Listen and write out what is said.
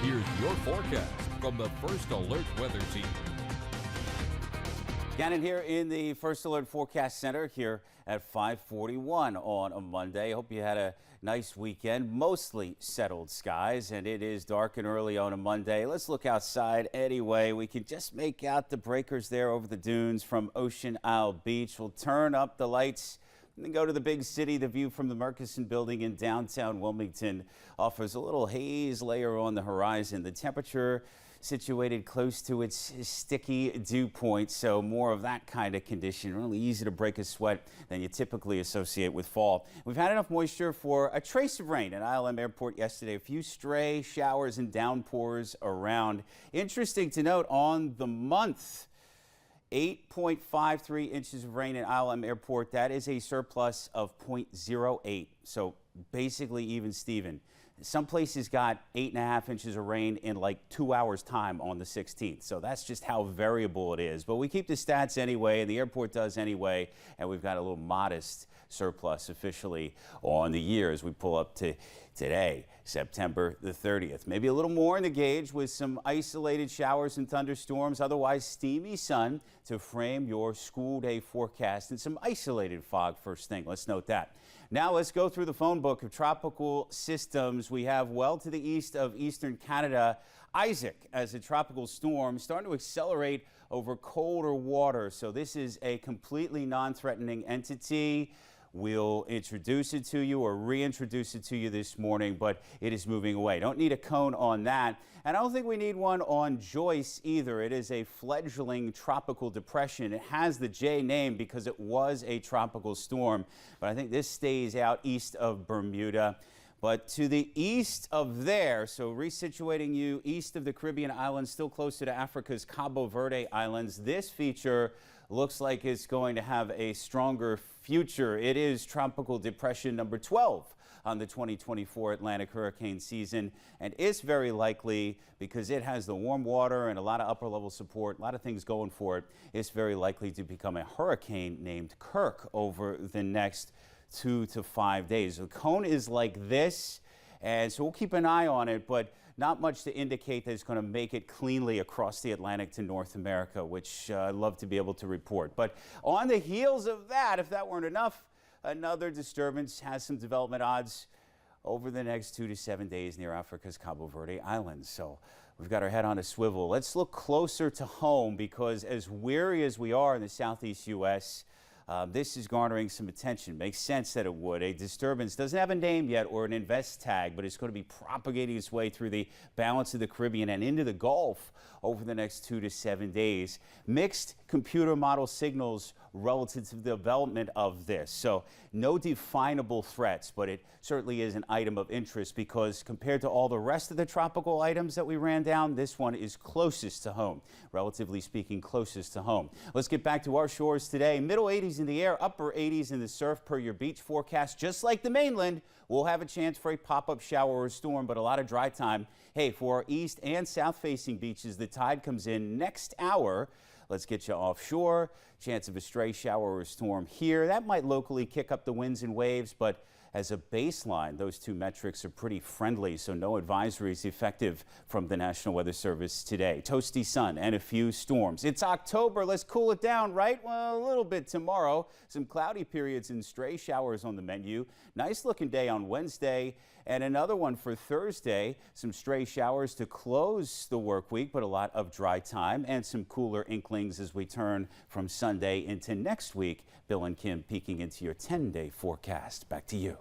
Here's your forecast from the First Alert Weather Team. Gannon here in the First Alert Forecast Center here at 5:41 on a Monday. Hope you had a nice weekend. Mostly settled skies, and it is dark and early on a Monday. Let's look outside anyway. We can just make out the breakers there over the dunes from Ocean Isle Beach. We'll turn up the lights and then go to the big city. The view from the Murchison Building in downtown Wilmington offers a little haze layer on the horizon. The temperature situated close to its sticky dew point, so more of that kind of condition. Really easy to break a sweat than you typically associate with fall. We've had enough moisture for a trace of rain at ILM Airport yesterday. A few stray showers and downpours around. Interesting to note on the month, 8.53 inches of rain at ILM Airport. That is a surplus of 0.08. So basically even Steven. Some places got 8.5 inches of rain in like 2 hours time on the 16th. So that's just how variable it is. But we keep the stats anyway, and the airport does anyway. And we've got a little modest surplus officially on the year as we pull up to today, September the 30th. Maybe a little more in the gauge with some isolated showers and thunderstorms. Otherwise, steamy sun to frame your school day forecast and some isolated fog first thing. Let's note that. Now let's go through the phone book of tropical systems. We have well to the east of eastern Canada, Isaac as a tropical storm starting to accelerate over colder water. So this is a completely non-threatening entity. We'll introduce it to you or reintroduce it to you this morning, but it is moving away. Don't need a cone on that. And I don't think we need one on Joyce either. It is a fledgling tropical depression. It has the J name because it was a tropical storm, but I think this stays out east of Bermuda. But to the east of there, so resituating you east of the Caribbean islands, still closer to Africa's Cabo Verde Islands, this feature looks like it's going to have a stronger future. It is tropical depression number 12 on the 2024 Atlantic hurricane season, and it's very likely, because it has the warm water and a lot of upper level support, a lot of things going for it, it's very likely to become a hurricane named Kirk over the next 2 to 5 days. The cone is like this, and so we'll keep an eye on it, but not much to indicate that it's going to make it cleanly across the Atlantic to North America, which I'd love to be able to report. But on the heels of that, if that weren't enough, another disturbance has some development odds over the next 2 to 7 days near Africa's Cabo Verde Islands. So we've got our head on a swivel. Let's look closer to home, because as weary as we are in the southeast U.S., this is garnering some attention. Makes sense that it would. A disturbance doesn't have a name yet or an invest tag, but it's going to be propagating its way through the balance of the Caribbean and into the Gulf over the next 2 to 7 days. Mixed computer model signals relative to the development of this. So no definable threats, but it certainly is an item of interest because compared to all the rest of the tropical items that we ran down, this one is closest to home. Relatively speaking, closest to home. Let's get back to our shores today. Middle 80s in the air, upper 80s in the surf per your beach forecast. Just like the mainland, we'll have a chance for a pop-up shower or storm, but a lot of dry time. Hey, for our east and south facing beaches, the tide comes in next hour. Let's get you offshore. Chance of a stray shower or storm here. That might locally kick up the winds and waves, but as a baseline, those two metrics are pretty friendly, so no advisories effective from the National Weather Service today. Toasty sun and a few storms. It's October. Let's cool it down, right? Well, a little bit tomorrow. Some cloudy periods and stray showers on the menu. Nice looking day on Wednesday and another one for Thursday. Some stray showers to close the work week, but a lot of dry time and some cooler inklings as we turn from Sunday into next week. Bill and Kim peeking into your 10-day forecast. Back to you.